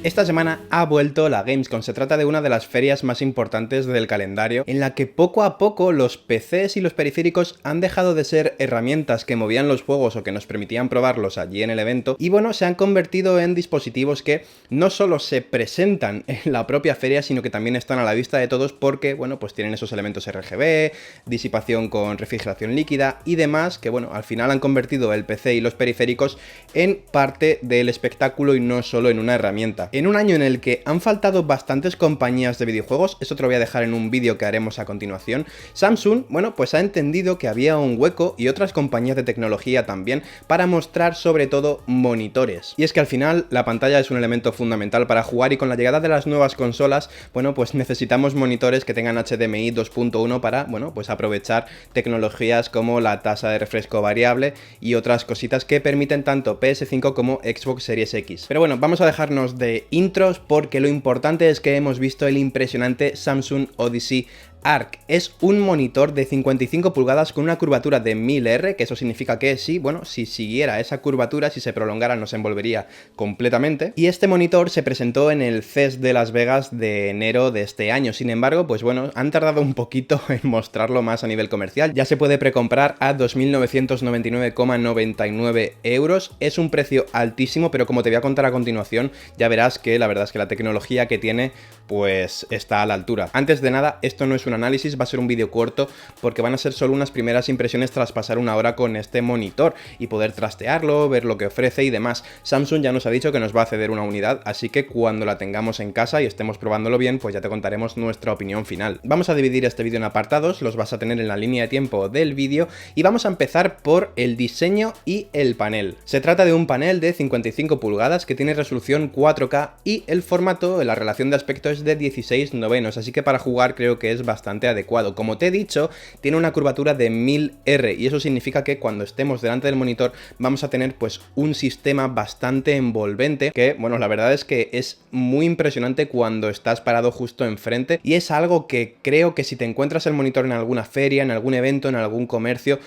Esta semana ha vuelto la Gamescom. Se trata de una de las ferias más importantes del calendario, en la que poco a poco los PCs y los periféricos han dejado de ser herramientas que movían los juegos o que nos permitían probarlos allí en el evento, y bueno, se han convertido en dispositivos que no solo se presentan en la propia feria, sino que también están a la vista de todos porque, bueno, pues tienen esos elementos RGB, disipación con refrigeración líquida y demás, que bueno, al final han convertido el PC y los periféricos en parte del espectáculo y no solo en una herramienta. En un año en el que han faltado bastantes compañías de videojuegos, esto te lo voy a dejar en un vídeo que haremos a continuación, Samsung, bueno, pues ha entendido que había un hueco, y otras compañías de tecnología también, para mostrar sobre todo monitores. Y es que al final la pantalla es un elemento fundamental para jugar, y con la llegada de las nuevas consolas, bueno, pues necesitamos monitores que tengan HDMI 2.1 para, bueno, pues aprovechar tecnologías como la tasa de refresco variable y otras cositas que permiten tanto PS5 como Xbox Series X. Pero bueno, vamos a dejarnos de intros porque lo importante es que hemos visto el impresionante Samsung Odyssey Arc. Es un monitor de 55 pulgadas con una curvatura de 1000R, que eso significa que sí, bueno, si siguiera esa curvatura, si se prolongara, nos envolvería completamente. Y este monitor se presentó en el CES de Las Vegas de enero de este año. Sin embargo, pues bueno, han tardado un poquito en mostrarlo más a nivel comercial. Ya se puede precomprar a 2.999,99 euros. Es un precio altísimo, pero como te voy a contar a continuación, ya verás que la verdad es que la tecnología que tiene, pues está a la altura. Antes de nada, esto no es un análisis, va a ser un vídeo corto porque van a ser solo unas primeras impresiones tras pasar una hora con este monitor y poder trastearlo, ver lo que ofrece y demás. Samsung ya nos ha dicho que nos va a ceder una unidad, así que cuando la tengamos en casa y estemos probándolo bien, pues ya te contaremos nuestra opinión final. Vamos a dividir este vídeo en apartados, los vas a tener en la línea de tiempo del vídeo, y vamos a empezar por el diseño y el panel. Se trata de un panel de 55 pulgadas que tiene resolución 4K y el formato, la relación de aspecto es de 16:9, así que para jugar creo que es bastante adecuado. Como te he dicho, tiene una curvatura de 1000R, y eso significa que cuando estemos delante del monitor vamos a tener pues un sistema bastante envolvente que, bueno, la verdad es que es muy impresionante cuando estás parado justo enfrente, y es algo que creo que si te encuentras el monitor en alguna feria, en algún evento, en algún comercio,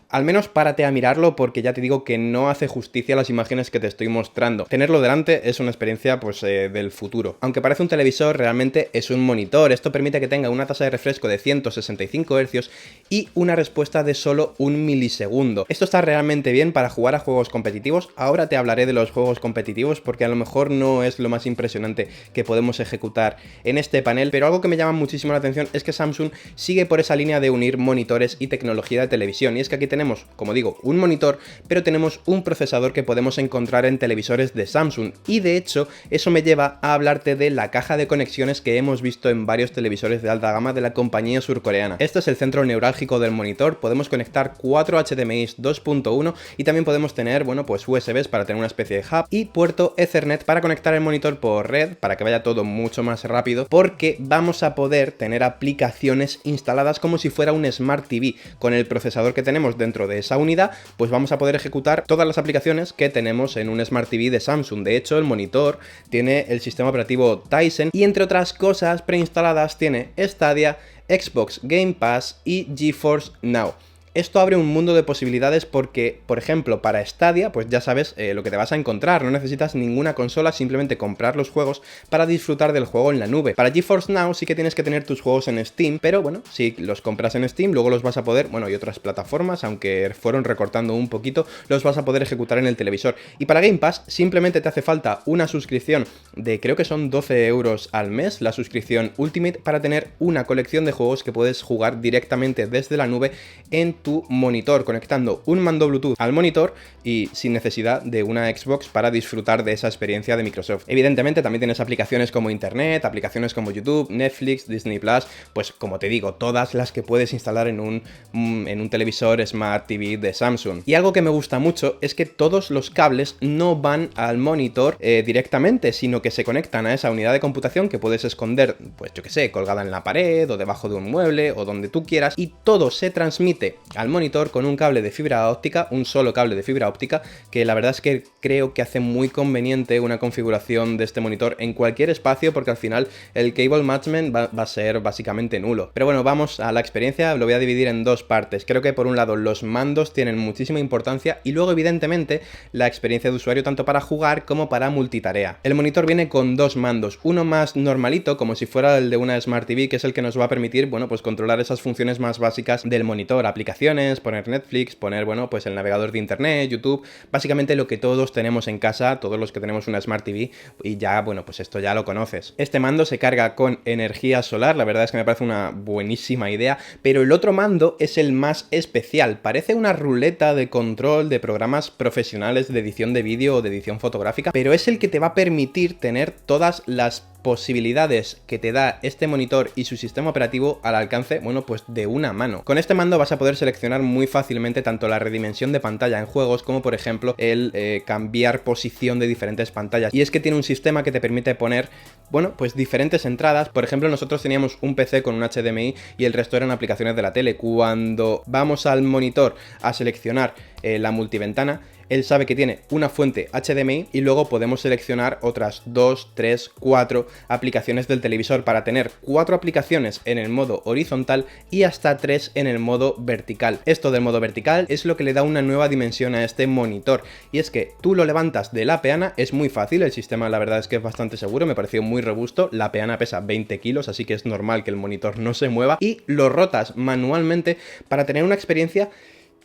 al menos párate a mirarlo, porque ya te digo que no hace justicia a las imágenes que te estoy mostrando. Tenerlo delante es una experiencia pues del futuro. Aunque parece un televisor, realmente es un monitor. Esto permite que tenga una tasa de refresco de 165 Hz y una respuesta de solo 1 milisegundo. Esto está realmente bien para jugar a juegos competitivos. Ahora te hablaré de los juegos competitivos porque a lo mejor no es lo más impresionante que podemos ejecutar en este panel, pero algo que me llama muchísimo la atención es que Samsung sigue por esa línea de unir monitores y tecnología de televisión, y es que aquí tenemos, como digo, un monitor, pero tenemos un procesador que podemos encontrar en televisores de Samsung, y de hecho eso me lleva a hablarte de la caja de conexiones que hemos visto en varios televisores de alta gama de la compañía surcoreana. Este es el centro neurálgico del monitor. Podemos conectar 4 HDMI 2.1 y también podemos tener, bueno, pues USBs para tener una especie de hub y puerto Ethernet para conectar el monitor por red para que vaya todo mucho más rápido, porque vamos a poder tener aplicaciones instaladas como si fuera un Smart TV. Con el procesador que tenemos dentro de esa unidad, pues vamos a poder ejecutar todas las aplicaciones que tenemos en un Smart TV de Samsung. De hecho, el monitor tiene el sistema operativo Tizen y, entre otras cosas preinstaladas, tiene Stadia, Xbox Game Pass y GeForce Now. Esto abre un mundo de posibilidades porque, por ejemplo, para Stadia, pues ya sabes lo que te vas a encontrar. No necesitas ninguna consola, simplemente comprar los juegos para disfrutar del juego en la nube. Para GeForce Now sí que tienes que tener tus juegos en Steam, pero bueno, si los compras en Steam, luego los vas a poder, bueno, y otras plataformas, aunque fueron recortando un poquito, los vas a poder ejecutar en el televisor. Y para Game Pass simplemente te hace falta una suscripción de, creo que son 12 euros al mes, la suscripción Ultimate, para tener una colección de juegos que puedes jugar directamente desde la nube en tu monitor, conectando un mando Bluetooth al monitor y sin necesidad de una Xbox para disfrutar de esa experiencia de Microsoft. Evidentemente también tienes aplicaciones como Internet, aplicaciones como YouTube, Netflix, Disney Plus, pues como te digo, todas las que puedes instalar en un televisor Smart TV de Samsung. Y algo que me gusta mucho es que todos los cables no van al monitor directamente, sino que se conectan a esa unidad de computación que puedes esconder, pues yo que sé, colgada en la pared o debajo de un mueble o donde tú quieras, y todo se transmite al monitor con un cable de fibra óptica, un solo cable de fibra óptica, que la verdad es que creo que hace muy conveniente una configuración de este monitor en cualquier espacio, porque al final el cable matchment va a ser básicamente nulo. Pero bueno, vamos a la experiencia, lo voy a dividir en dos partes. Creo que por un lado los mandos tienen muchísima importancia y luego evidentemente la experiencia de usuario tanto para jugar como para multitarea. El monitor viene con dos mandos, uno más normalito como si fuera el de una Smart TV, que es el que nos va a permitir, bueno, pues controlar esas funciones más básicas del monitor, aplicaciones, poner Netflix, poner, bueno, pues el navegador de internet, YouTube, básicamente lo que todos tenemos en casa, todos los que tenemos una Smart TV, y ya, bueno, pues esto ya lo conoces. Este mando se carga con energía solar, la verdad es que me parece una buenísima idea, pero el otro mando es el más especial, parece una ruleta de control de programas profesionales de edición de vídeo o de edición fotográfica, pero es el que te va a permitir tener todas las posibilidades que te da este monitor y su sistema operativo al alcance, bueno, pues de una mano. Con este mando vas a poder seleccionar muy fácilmente tanto la redimensión de pantalla en juegos como por ejemplo el cambiar posición de diferentes pantallas. Y es que tiene un sistema que te permite poner, bueno, pues diferentes entradas. Por ejemplo, nosotros teníamos un PC con un HDMI y el resto eran aplicaciones de la tele. Cuando vamos al monitor a seleccionar la multiventana, él sabe que tiene una fuente HDMI y luego podemos seleccionar otras 2, 3, 4 aplicaciones del televisor para tener 4 aplicaciones en el modo horizontal y hasta 3 en el modo vertical. Esto del modo vertical es lo que le da una nueva dimensión a este monitor, y es que tú lo levantas de la peana, es muy fácil, el sistema la verdad es que es bastante seguro, me pareció muy robusto, la peana pesa 20 kilos, así que es normal que el monitor no se mueva, y lo rotas manualmente para tener una experiencia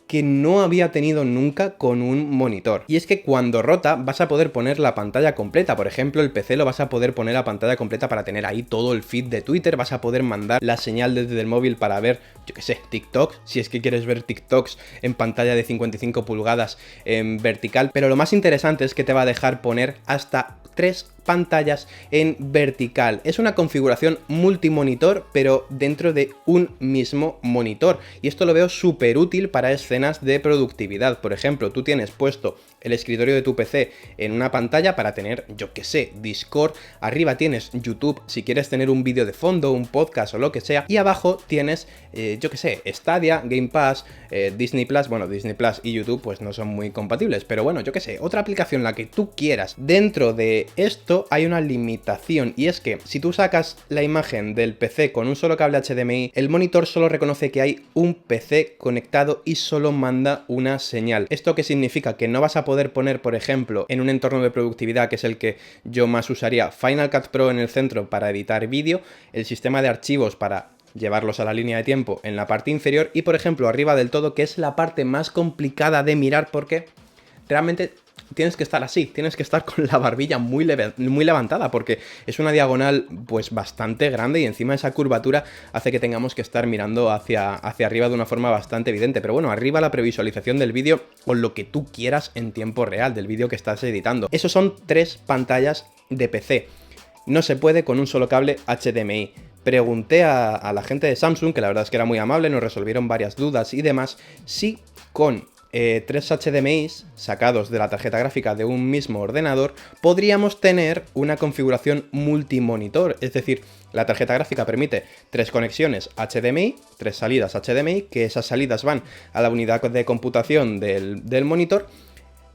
que no había tenido nunca con un monitor. Y es que cuando rota vas a poder poner la pantalla completa. Por ejemplo, el PC lo vas a poder poner a pantalla completa para tener ahí todo el feed de Twitter. Vas a poder mandar la señal desde el móvil para ver, yo qué sé, TikTok. Si es que quieres ver TikToks en pantalla de 55 pulgadas en vertical. Pero lo más interesante es que te va a dejar poner hasta 3 pantallas en vertical. Es una configuración multimonitor, pero dentro de un mismo monitor. Y esto lo veo súper útil para escenas de productividad. Por ejemplo, tú tienes puesto el escritorio de tu PC en una pantalla para tener, yo qué sé, Discord. Arriba tienes YouTube si quieres tener un vídeo de fondo, un podcast o lo que sea. Y abajo tienes, yo qué sé, Stadia, Game Pass, Disney Plus. Bueno, Disney Plus y YouTube pues no son muy compatibles, pero bueno, yo qué sé, otra aplicación, la que tú quieras. Dentro de esto hay una limitación, y es que si tú sacas la imagen del PC con un solo cable HDMI, el monitor solo reconoce que hay un PC conectado y solo manda una señal. ¿Esto qué significa? Que no vas a poder poner, por ejemplo, en un entorno de productividad, que es el que yo más usaría, Final Cut Pro en el centro para editar vídeo, el sistema de archivos para llevarlos a la línea de tiempo en la parte inferior, y por ejemplo arriba del todo, que es la parte más complicada de mirar porque realmente tienes que estar así, tienes que estar con la barbilla muy levantada, porque es una diagonal pues bastante grande, y encima esa curvatura hace que tengamos que estar mirando hacia arriba de una forma bastante evidente. Pero bueno, arriba la previsualización del vídeo con lo que tú quieras en tiempo real, del vídeo que estás editando. Esos son 3 pantallas de PC. No se puede con un solo cable HDMI. Pregunté a la gente de Samsung, que la verdad es que era muy amable, nos resolvieron varias dudas y demás, si con 3 HDMIs sacados de la tarjeta gráfica de un mismo ordenador podríamos tener una configuración multimonitor. Es decir, la tarjeta gráfica permite 3 conexiones HDMI, 3 salidas HDMI, que esas salidas van a la unidad de computación del monitor.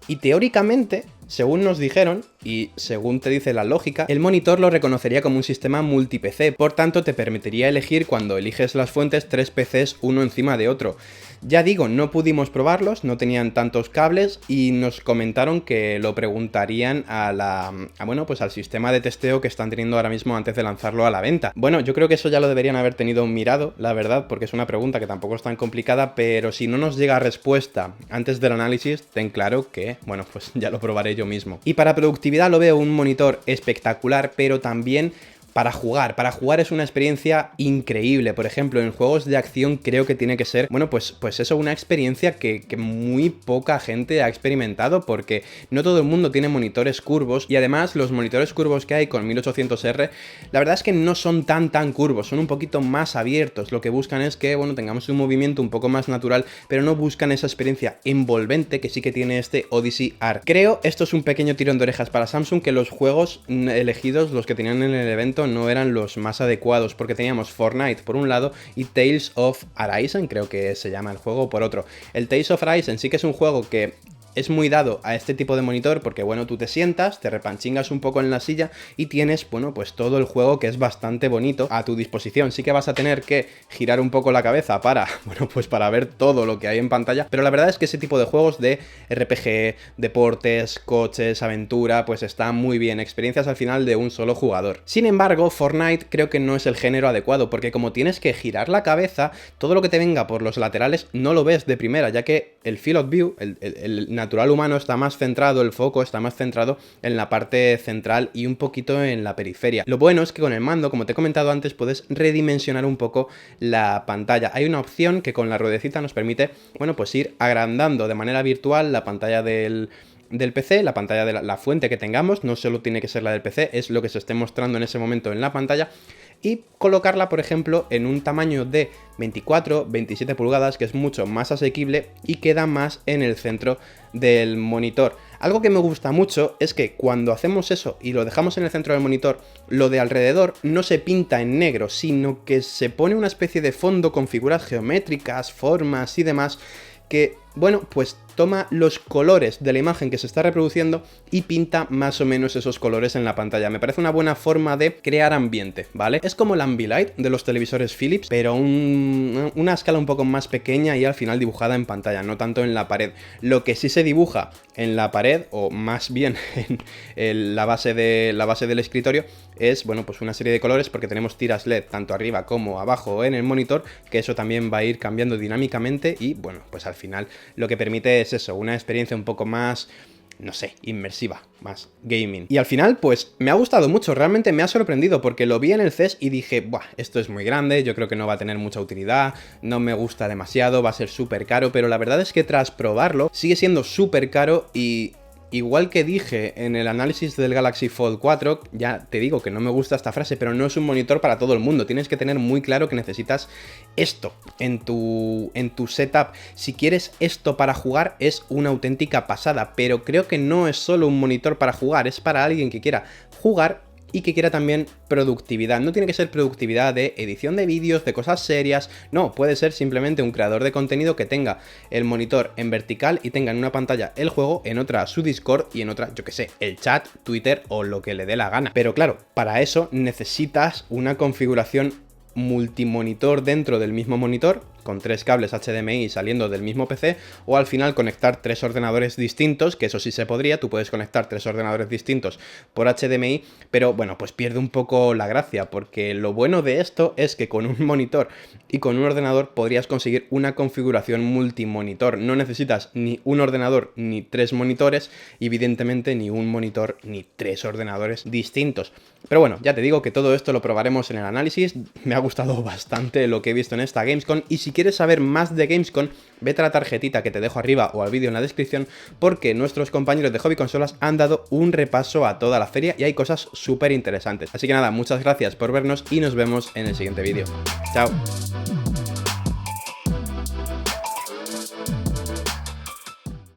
Y teóricamente, según nos dijeron, y según te dice la lógica, el monitor lo reconocería como un sistema multi-PC, por tanto te permitiría elegir, cuando eliges las fuentes, 3 PCs uno encima de otro. Ya digo, no pudimos probarlos, no tenían tantos cables, y nos comentaron que lo preguntarían bueno, pues al sistema de testeo que están teniendo ahora mismo antes de lanzarlo a la venta. Bueno, yo creo que eso ya lo deberían haber tenido mirado, la verdad, porque es una pregunta que tampoco es tan complicada, pero si no nos llega respuesta antes del análisis, ten claro que, bueno, pues ya lo probaré yo mismo. Y para productividad lo veo un monitor espectacular, pero también para jugar es una experiencia increíble. Por ejemplo, en juegos de acción creo que tiene que ser, bueno, pues eso, una experiencia que muy poca gente ha experimentado, porque no todo el mundo tiene monitores curvos, y además los monitores curvos que hay con 1800R, la verdad es que no son tan curvos, son un poquito más abiertos. Lo que buscan es que, bueno, tengamos un movimiento un poco más natural, pero no buscan esa experiencia envolvente que sí que tiene este Odyssey Art. Creo esto es un pequeño tirón de orejas para Samsung, que los juegos elegidos, los que tenían en el evento, momento no eran los más adecuados, porque teníamos Fortnite por un lado y Tales of Arise, creo que se llama el juego, por otro. El Tales of Arise sí que es un juego que es muy dado a este tipo de monitor porque, bueno, tú te sientas, te repanchingas un poco en la silla y tienes, bueno, pues todo el juego, que es bastante bonito, a tu disposición. Sí que vas a tener que girar un poco la cabeza para, bueno, pues para ver todo lo que hay en pantalla, pero la verdad es que ese tipo de juegos de RPG, deportes, coches, aventura, pues está muy bien, experiencias al final de un solo jugador. Sin embargo, Fortnite creo que no es el género adecuado, porque como tienes que girar la cabeza, todo lo que te venga por los laterales no lo ves de primera, ya que el field of view, el natural humano, está más centrado, el foco está más centrado en la parte central y un poquito en la periferia. Lo bueno es que con el mando, como te he comentado antes, puedes redimensionar un poco la pantalla. Hay una opción que con la ruedecita nos permite, bueno, pues ir agrandando de manera virtual la pantalla del PC, la pantalla de la fuente que tengamos, no solo tiene que ser la del PC, es lo que se esté mostrando en ese momento en la pantalla, y colocarla, por ejemplo, en un tamaño de 24-27 pulgadas, que es mucho más asequible y queda más en el centro del monitor. Algo que me gusta mucho es que cuando hacemos eso y lo dejamos en el centro del monitor, lo de alrededor no se pinta en negro, sino que se pone una especie de fondo con figuras geométricas, formas y demás, que, bueno, pues toma los colores de la imagen que se está reproduciendo y pinta más o menos esos colores en la pantalla. Me parece una buena forma de crear ambiente, ¿vale? Es como el Ambilight de los televisores Philips, pero una escala un poco más pequeña y al final dibujada en pantalla, no tanto en la pared. Lo que sí se dibuja en la pared, o más bien en la base del escritorio, es, bueno, pues una serie de colores, porque tenemos tiras LED tanto arriba como abajo en el monitor, que eso también va a ir cambiando dinámicamente y, bueno, pues al final lo que permite es eso, una experiencia un poco más, no sé, inmersiva, más gaming. Y al final, pues me ha gustado mucho, realmente me ha sorprendido, porque lo vi en el CES y dije, buah, esto es muy grande, yo creo que no va a tener mucha utilidad, no me gusta demasiado, va a ser súper caro, pero la verdad es que tras probarlo, sigue siendo súper caro y... igual que dije en el análisis del Galaxy Fold 4, ya te digo que no me gusta esta frase, pero no es un monitor para todo el mundo. Tienes que tener muy claro que necesitas esto en tu setup. Si quieres esto para jugar, es una auténtica pasada, pero creo que no es solo un monitor para jugar, es para alguien que quiera jugar y que quiera también productividad. No tiene que ser productividad de edición de vídeos, de cosas serias, no, puede ser simplemente un creador de contenido que tenga el monitor en vertical y tenga en una pantalla el juego, en otra su Discord y en otra, yo que sé, el chat, Twitter o lo que le dé la gana. Pero claro, para eso necesitas una configuración multimonitor dentro del mismo monitor, con 3 cables HDMI saliendo del mismo PC, o al final conectar 3 ordenadores distintos, que eso sí se podría, tú puedes conectar 3 ordenadores distintos por HDMI, pero bueno, pues pierde un poco la gracia, porque lo bueno de esto es que con un monitor y con un ordenador podrías conseguir una configuración multimonitor. No necesitas ni un ordenador ni 3 monitores, evidentemente ni un monitor ni 3 ordenadores distintos. Pero bueno, ya te digo que todo esto lo probaremos en el análisis. Me ha gustado bastante lo que he visto en esta Gamescom, y si quieres saber más de Gamescom, vete a la tarjetita que te dejo arriba o al vídeo en la descripción, porque nuestros compañeros de Hobby Consolas han dado un repaso a toda la feria y hay cosas súper interesantes. Así que nada, muchas gracias por vernos y nos vemos en el siguiente vídeo. Chao.